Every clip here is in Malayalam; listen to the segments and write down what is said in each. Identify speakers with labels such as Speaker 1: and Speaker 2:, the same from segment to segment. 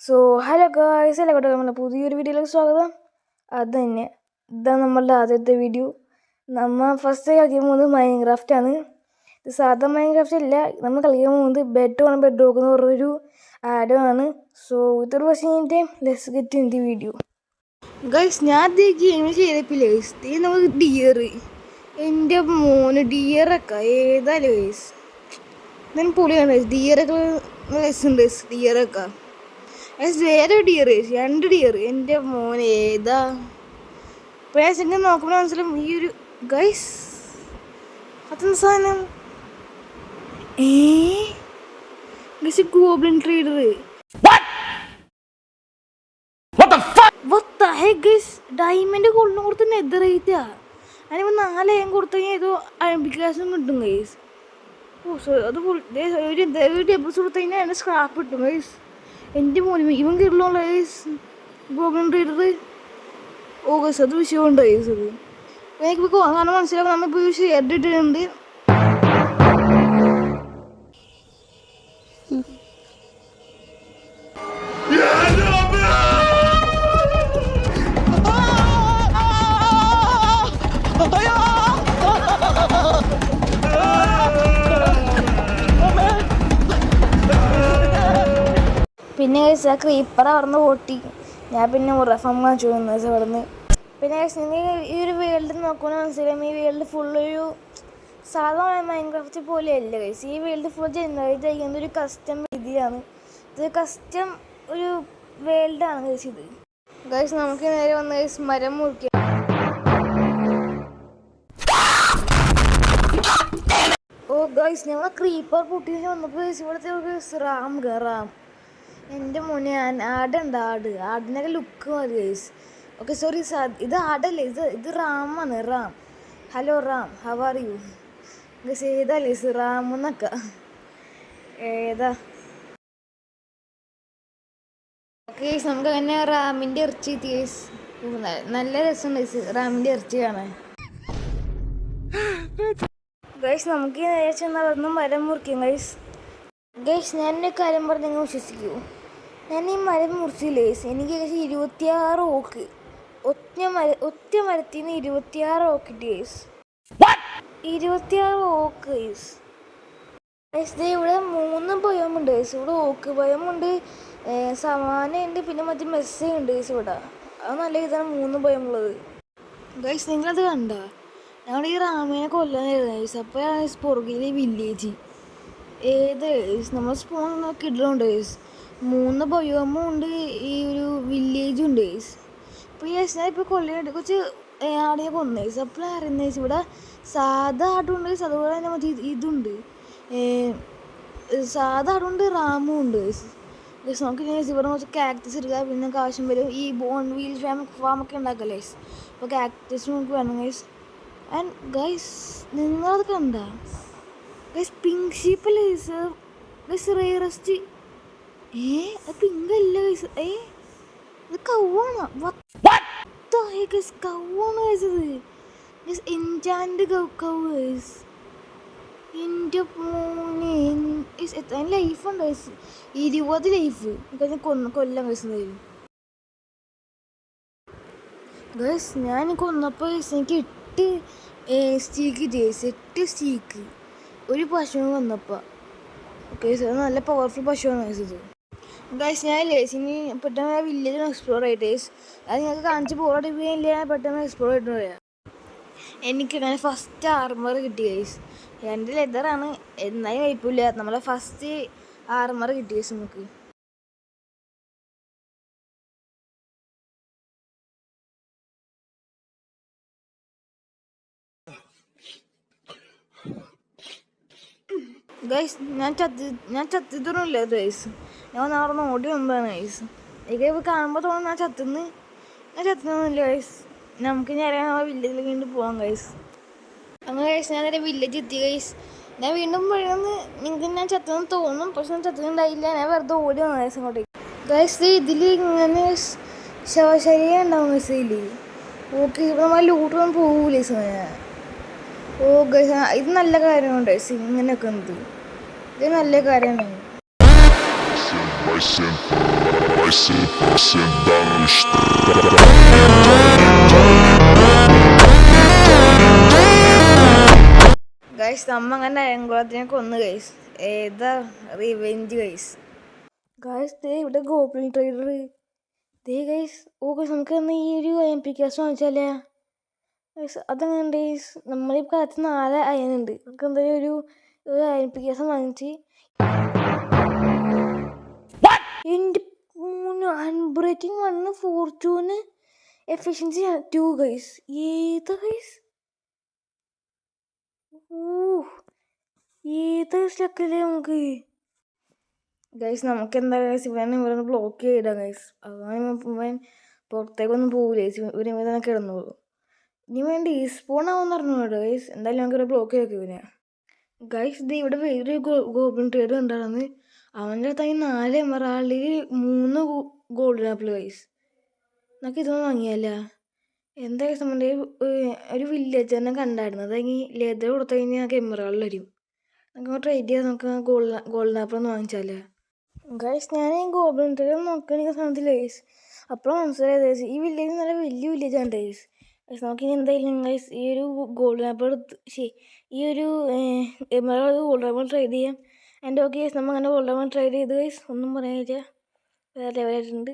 Speaker 1: സോ ഹലോ ഗായ്സ്, എല്ലാവർക്കും നമ്മുടെ പുതിയൊരു വീഡിയോയിലേക്ക് സ്വാഗതം. അത് തന്നെ, ഇതാണ് നമ്മളുടെ ആദ്യത്തെ വീഡിയോ. നമ്മൾ ഫസ്റ്റ് കളിക്കാൻ പോകുന്നത് മൈൻക്രാഫ്റ്റാണ്. ഇത് സാധാ മൈൻക്രാഫ്റ്റ് അല്ല, നമ്മൾ കളിക്കാൻ പോകുന്നത് ബെഡ് റോക്ക് എന്ന് പറഞ്ഞൊരു ആഡോ ആണ്. സോ ഇതൊരു പക്ഷേ let's get in the video. Guys, ഞാൻ ഗെയിം ചെയ്തപ്പില്ലേ ഗൈസ്, നമുക്ക് ഡിയർ, എൻ്റെ മോന് ഡിയറൊക്കെ ഏതായാലും ഗൈസ് ഞാൻ പൊളിയാണ് ഗൈസ്. ഡിയറൊക്കെ രസമുണ്ട് ഗൈസ്. ഡിയറൊക്കെ വേറെ ഡിയർ, 2 ഡിയർ, എൻ്റെ മോൻ ഏതാ പേഴ്സെങ്കിൽ നോക്കുമ്പോൾ മനസ്സിലും ഈ ഒരു ഗൈസ് അതെന്ത് സാധനം ഗോബ്ലിൻ ട്രേഡർ. ഡയമണ്ട് കൊള്ളും കൊടുത്ത് നെതറേറ്റാ അതിന് 4 AM കൊടുത്തു കഴിഞ്ഞാൽ ഏതോ അഴമ്പിക്കാശും കിട്ടും ഗൈസ്. അത് ഒരു എപ്പിസോഡ് കൊടുത്തു കഴിഞ്ഞാൽ അതിന് സ്ക്രാപ്പ് കിട്ടും ഗൈസ്. എൻ്റെ മോനും ഇവൻ കിട്ടുള്ള ഗോബ്ലിൻ ട്രേഡർ. ഗൈസ് അത് വിഷയമുണ്ട് ഗൈസ്. അത് എനിക്കിപ്പോൾ കാരണം മനസ്സിലാവും. നമ്മളിപ്പോൾ ഷെയർ ഇട്ടിട്ടുണ്ട്. പിന്നെ കഴിച്ച് ആ ക്രീപ്പർ അവിടുന്ന് ഓട്ടി. ഞാൻ പിന്നെ മുറഫം കാണിച്ചു അവിടുന്ന്. പിന്നെ നിങ്ങൾ ഈ ഒരു വേൾഡ് നോക്കുമ്പോൾ മനസ്സിലാവും, ഈ വേൾഡ് ഫുള്ളൊരു സാധാരണ മൈൻക്രാഫ്റ്റ് പോലെയല്ല കഴിച്ച്. ഈ വേൾഡ് ഫുൾ ജനറേറ്റ് ചെയ്യുന്ന ഒരു കസ്റ്റം രീതിയാണ്. ഇത് കസ്റ്റം ഒരു വേൾഡാണ് കഴിച്ച്. ഇത് കഴിച്ച് നമുക്ക് നേരെ വന്ന് കഴിച്ച് മരം മുറിക്കാം. ഗൈസ്, ഞങ്ങൾ ക്രീപ്പർ പൊട്ടി വന്നപ്പോൾ ഇവിടുത്തെ റാം എൻ്റെ മോനെ ആടുണ്ട്. ആടിനൊക്കെ ലുക്ക് മതി ഗൈസ്. ഓക്കെ സോറി, ഇത് ആടല്ലേ, ഇത് റാമാണ്. Ram, hello ram, how are you guys? ഏതാ ഗൈസ് റാം എന്നൊക്കെ ഏതാ? ഓക്കെ ഗൈസ്, നമുക്ക് അങ്ങനെ റാമിൻ്റെ ഇറച്ചി ഗൈസ്. നല്ല രസമുണ്ട് ഗൈസ് റാമിൻ്റെ ഇറച്ചി കാണാൻ. ഗൈസ് നമുക്ക് നേരെ ചെന്ന് മരം മുറിക്കും ഗൈസ്. ഗൈസ്, ഞാനൊരു കാര്യം പറഞ്ഞ് നിങ്ങൾ വിശ്വസിക്കൂ, ഞാൻ ഈ മരം മുറിച്ചില്ലേ ഗൈസ്, എനിക്ക് ഏകദേശം 26 ഓക്ക്, ഒറ്റ മരത്തിൽ നിന്ന് 26 ഓക്ക് കിട്ടി ഗൈസ്. 26 ഓക്ക് ഗൈസ്. ഗൈസ് ഇവിടെ 3 ഭയമുണ്ട് ഗൈസ്. ഇവിടെ ഓക്ക് ഭയമുണ്ട്, സമാനുണ്ട്, പിന്നെ മറ്റേ മെസ്സയുണ്ട് ഗൈസ്. ഇവിടെ അത് നല്ല ഇതാണ് 3 ഭയമുള്ളത് ഗൈസ്. നിങ്ങളത് കണ്ട? ഞങ്ങൾ ഈ റാമിനെ കൊല്ലാനായിരുന്നു ഗൈസ്. അപ്പോഴാണ് പുറകിലെ വില്ലേജ് ഏത് നമ്മൾ സ്പോൺ നോക്കി ഇടുന്നുണ്ട് ഗൈസ്. 3 ബയോമും ഉണ്ട്, ഈ ഒരു വില്ലേജും ഉണ്ട് ഗൈസ്. ഇപ്പോൾ ഈ ഞാൻ ഇപ്പോൾ കൊല്ലാനായിട്ട് കുറച്ച് ആടിനെ കൊന്നു ഗൈസ്. അപ്പോഴാണ് അറിയുന്നത് ഗൈസ് ഇവിടെ സാധാ ആടുണ്ട് ഗൈസ്, അതുപോലെ തന്നെ മറ്റേ ഇതുണ്ട്, സാധാ ആടുണ്ട്, റാമും ഉണ്ട് ഗൈസ്. ഗൈസ് നമുക്ക് ഗൈസ് ഇവിടെ കുറച്ച് കാക്ടസ് എടുക്കുക. പിന്നെ നമുക്ക് ആവശ്യം വരും ഈ ബോൺ വീൽ ഫാമൊക്കെ ഉണ്ടാക്കാം ഗൈസ്. അപ്പോൾ കാക്ടസ് നമുക്ക് വേണം ഗൈസ്. ആൻഡ് ഗൈസ് നിങ്ങളത് കണ്ട ഗൈസ്, പിങ്ക് ഷീപ്പല്ലേ ഗൈസ്? ഗൈസ് റേറസ്റ്റ് അത് പിങ്ക് അല്ല ഗൈസ്, ഇത് കൗവാണ്. ഗൈസ് കൗവാണ് ഗൈസ്. ഇത് ഗൈസ് എൻചാൻഡ് കൗ ഗൈസ്. എൻ്റെ മോനെ എത്ര ലൈഫുണ്ട് ഗൈസ്? 20 ലൈഫ് കൊല്ലം ഗൈസ്. ഗൈസ് ഞാൻ കൊന്നപ്പോൾ ഗൈസ് എനിക്ക് 8 സ്റ്റീക്ക് ഗൈസ്. 8 സ്റ്റീക്ക് ഒരു പശുവിന് വന്നപ്പോൾ. ഓക്കെ സാർ, നല്ല പവർഫുൾ പശുവാണ് ഗൈസ് ഇത്. ഗൈസ് ഞാൻ ലേസിന് പെട്ടെന്ന് വില്ലേജ് എക്സ്പ്ലോർ ചെയ്തിട്ട് ഗൈസ്, അത് നിങ്ങൾക്ക് കാണിച്ച് പോകാണ്ടില്ല, ഞാൻ പെട്ടെന്ന് എക്സ്പ്ലോർ ചെയ്തിട്ട് പറയാം. എനിക്കിങ്ങനെ ഫസ്റ്റ് ആർമർ കിട്ടി ഗൈസ്. എൻ്റെ ലെതറാണ്, എന്നാലും കഴിപ്പില്ല. നമ്മളെ ഫസ്റ്റ് ആർമർ കിട്ടി ഗൈസ് നമുക്ക്. ഗൈസ് ഞാൻ ചത്തിട്ടൊന്നുമില്ല ഗൈസ്. ഞാൻ നാളെ ഓടി വന്നതാണ് ഗൈസ്. എനിക്ക് ഇപ്പോൾ കാണുമ്പോൾ തോന്നുന്നു ഞാൻ ചത്തുന്നില്ല ഗൈസ്. നമുക്ക് ഞാൻ വില്ലേജിൽ വീണ്ടും പോകാം ഗൈസ്. അങ്ങനെ ഗൈസ് ഞാൻ നേരെ വില്ലേജ് എത്തി ഗൈസ്. ഞാൻ വീണ്ടും പറയുന്നത് നിങ്ങൾക്ക് ഞാൻ ചത്തുന്ന് തോന്നും, പക്ഷെ ഞാൻ ചത്തുന്നുണ്ടായില്ല. ഞാൻ വെറുതെ ഓടി വന്നു ഗൈസ് അങ്ങോട്ടേക്ക്. ഗൈസ് ഇതിൽ ഇങ്ങനെ ശവശരീരം ഉണ്ടാവും ഗൈസ് ഇതിൽ. ഓക്കെ നമ്മൾ ലൂട്ടൊന്നും പോകൂല ഗൈസ്. ഗൈസ് ഇത് നല്ല കാര്യമാണ് ഗൈസ്, ഇങ്ങനെയൊക്കെ ഉണ്ട്. ഇത് നല്ല കാര്യമാണ്.
Speaker 2: vai sentar no
Speaker 1: ഗൈസ് നമ്മ അങ്ങനെ അയൻകുളത്തിനെ കൊന്നു ഗൈസ്. ഏതാ റിവെഞ്ച് ഗൈസ്. ഗൈസ് ദേ ഇവിടെ ഗോബ്ലിൻ ട്രേഡർ. ദേ ഗൈസ് ഓ ഗൈസ് നമുക്ക് തന്നെ ഈ ഒരു അയൺ പിക്കാസ് വാങ്ങിച്ചാലേ ഗൈസ്. അതങ്ങനെ ഗൈസ് നമ്മളീ കാലത്ത് 4 അയനുണ്ട്. നമുക്ക് എന്തായാലും ഒരു അയൺ പിക്കാസ് വാങ്ങിച്ച് എൻ്റെ 3 അൺബ്രേക്കിംഗ് 1 ഫോർച്യൂണ് എഫിഷ്യൻസി 2 ഗൈസ്. ഏതാ ഗൈസ് ഏത് സ്റ്റക്കല്ലേ നമുക്ക് ഗൈസ്. നമുക്ക് എന്താ ഗൈസ് ഇവനെ ഇവിടെ ബ്ലോക്ക് ചെയ്യിടാം ഗൈസ്. ഇവൻ പുറത്തേക്കൊന്നും പോകില്ല ഗൈസ്. ഇവൻ തന്നെ കിടന്നോളൂ. ഇനി വേണ്ടി സ്പോൺ ആവുമെന്ന് പറഞ്ഞു കേട്ടോ ഗൈസ്. എന്തായാലും നമുക്ക് ഇവിടെ ബ്ലോക്ക് ചെയ്തൊക്കെ ഇവനെ ഗൈസ്. ഇത് ഇവിടെ വേറൊരു ഗോബ്ലിൻ ട്രേഡർ ഉണ്ടായിരുന്നു. അവൻ്റെ അടുത്തായി 4 എമറാൾഡിൽ 3 ഗോൾഡൻ ആപ്പിൾ ഗൈസ്. നമുക്ക് ഇതൊന്നും വാങ്ങിയല്ല. എന്താ ഗൈസ് നമ്മുടെ ഒരു വില്ലേജ് തന്നെ കണ്ടായിരുന്നു. അതെങ്കിൽ ലെതർ കൊടുത്തു കഴിഞ്ഞാൽ നമുക്ക് എമറാൾഡ് വരും. നമുക്ക് ട്രേഡ് ചെയ്താൽ നമുക്ക് ഗോൾഡൻ ആപ്പിൾ ഒന്ന് വാങ്ങിച്ചാലേ ഗൈസ്. ഞാൻ ഈ ഗോബ്ലിൻ ട്രേഡർ നോക്കുകയാണെങ്കിൽ സാധനത്തില്ല ഗൈസ്. അപ്പോഴും മനസ്സിലായത് ഗൈസ് ഈ വില്ലേജ് നല്ല വലിയ വില്ലേജാണ് ഗൈസ്. ഗൈസ് നമുക്കിനി എന്തായാലും ഗൈസ് ഈ ഒരു ഗോൾഡൻ ആപ്പിൾ ഈ ഒരു എമറാൾഡ് ഗോൾഡൻ ആപ്പിൾ ട്രേഡ് ചെയ്യാം. എൻ്റെ ഓക്കെ ഗൈസ് നമ്മൾ അങ്ങനെ ഗോൾഡൻ ആപ്പിൾ ട്രേഡ് ചെയ്ത് ഗൈസ്. ഒന്നും പറയാനില്ല, വേറെ ലെവലായിട്ടുണ്ട്.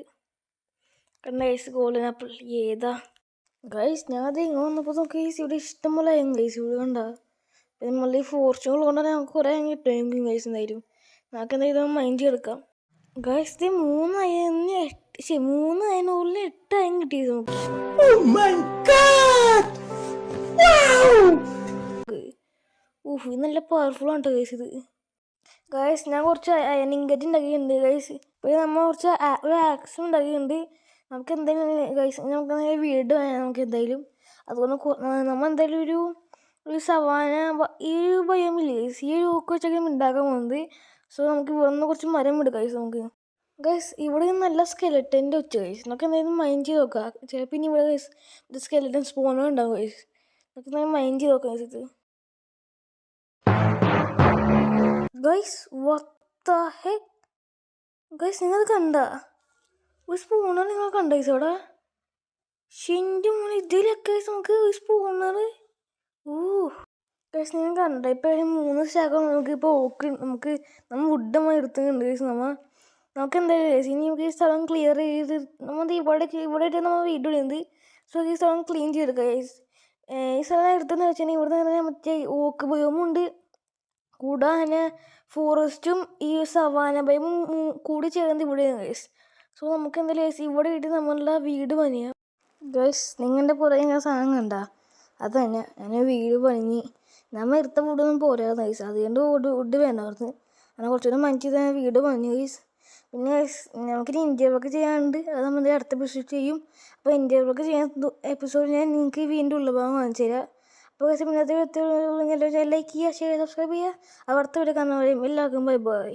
Speaker 1: കണ്ട ഗൈസ് ഗോൾഡൻ ആപ്പിൾ ഏതാ ഗൈസ്. ഞാൻ അത് ഇങ്ങനെ വന്നപ്പോൾ നോക്കി ഗൈസ് ഇവിടെ ഇഷ്ടം പോലെ ആയും ഗൈസ്. ഇവിടെ കണ്ട പിന്നെ നമ്മൾ ഈ ഫോർച്യൂൺ കൊണ്ടുതന്നെ നമുക്ക് കുറേ കിട്ടുമെങ്കിൽ ഗൈസ്. എന്തായാലും നമുക്ക് എന്തായാലും മൈൻഡ് എടുക്കാം ഗൈസ്. ഇത് 3 അയന് 8 അയൻ കിട്ടിയത് നമുക്ക്. ഇത് നല്ല പവർഫുൾ ആണ് കേട്ടോ ഗൈസ് ഇത് ഗൈസ്. ഞാൻ കുറച്ച് അയനിങ്കറ്റ് ഉണ്ടാക്കിയിട്ടുണ്ട് ഗൈസ്. പിന്നെ നമ്മൾ കുറച്ച് ഒരു ആക്സും ഉണ്ടാക്കിയിട്ടുണ്ട്. നമുക്ക് എന്തായാലും ഗൈസ് നമുക്ക് വീട് വേണം നമുക്ക് എന്തായാലും. അതുകൊണ്ട് നമ്മൾ എന്തായാലും ഒരു സവാന ഈ ഒരു ഭയമില്ല ഗൈസ്. ഈ ഒരു ഓക്ക് വെച്ചൊക്കെ ഉണ്ടാക്കാൻ പോകുന്നത്. സോ നമുക്ക് ഇവിടെ നിന്ന് കുറച്ച് മരം വിടും ഗൈസ്. നമുക്ക് ഗൈസ് ഇവിടെ നല്ല സ്കെലറ്റൻ്റെ ഒച്ച ഗൈസ്. നമുക്ക് എന്തായാലും മൈൻഡ് ചെയ്ത് നോക്കാം. ചിലപ്പോൾ ഇനി ഇവിടെ ഗൈസ് ഇത് സ്കെലറ്റൻ സ്പോണർ ഉണ്ടാവും ഗൈസ്. നമുക്ക് എന്തായാലും മൈൻഡ് ചെയ്ത് നോക്കാം ഗൈസ്. ഇത് guys what the heck guys. നിങ്ങൾ കണ്ട ഒരു സ്പൂണർ നിങ്ങൾ കണ്ട ഗൈസ് അവിടെ. ഷിൻ്റെ മോനെ ഇതിലൊക്കെ നമുക്ക് സ്പൂണർ ഗൈസ് നിങ്ങൾ കണ്ട. ഇപ്പോൾ 3 സ്റ്റാക്ക് നമുക്ക് ഇപ്പോൾ നമ്മൾ വുഡമായി എടുത്തുണ്ട് ഗൈസ്. നമുക്ക് എന്തായാലും ഗൈസ് ഇനി നമുക്ക് ഈ സ്ഥലം ക്ലിയർ ചെയ്ത് നമ്മൾ ഇവിടെ നമ്മൾ വീട് ഇടുന്നത്. സോ ഈ സ്ഥലം ക്ലീൻ ചെയ്തെടുക്കുക ഗൈസ്. ഈ സ്ഥലം എടുത്തെന്ന് വെച്ചാൽ ഇവിടെ നിന്ന് മറ്റേ ഓക്ക് ബയോമുണ്ട്, കൂടാതെ ഫോറസ്റ്റും ഈ സവാന ബയോമും കൂടി ചേർന്ന് ഇവിടെയാണ് ഗൈസ്. സോ നമുക്ക് എന്തായാലും ഗൈസ് ഇവിടെ ഇട്ട് നമ്മളുടെ വീട് പണിയാം ഗൈസ്. നിങ്ങളുടെ പുറകെ ഞാൻ സാധനം കണ്ട അത് തന്നെ ഞാൻ വീട് പണിഞ്ഞ്. നമ്മൾ എടുത്ത വീടൊന്നും പോരായിരുന്നു ഗൈസ്. അതുകൊണ്ട് വുഡ് വേണ്ടായിരുന്നു. അങ്ങനെ കുറച്ചുകൂടെ മനസ്സിൽ തന്നെ വീട് പണിഞ്ഞു ഗൈസ്. പിന്നെ ഗൈസ് നമുക്കിനി ഇൻറ്റീരിയറൊക്കെ ചെയ്യാനുണ്ട്. അത് നമ്മൾ അടുത്ത എപ്പിസോഡ് ചെയ്യും. അപ്പോൾ ഇൻറ്റീരിയറൊക്കെ ചെയ്യാൻ എപ്പിസോഡ് ഞാൻ നിങ്ങൾക്ക് വീണ്ടും ഉള്ള ഭാഗം കാണിച്ചു തരാം. അപ്പോൾ ഗൈസ് പിന്നത്തെ ലൈക്ക് ചെയ്യുക, ഷെയർ, സബ്സ്ക്രൈബ് ചെയ്യുക. അടുത്ത വീഡിയോ കാണുന്നവരെയും എല്ലാവർക്കും ബൈ ബൈ.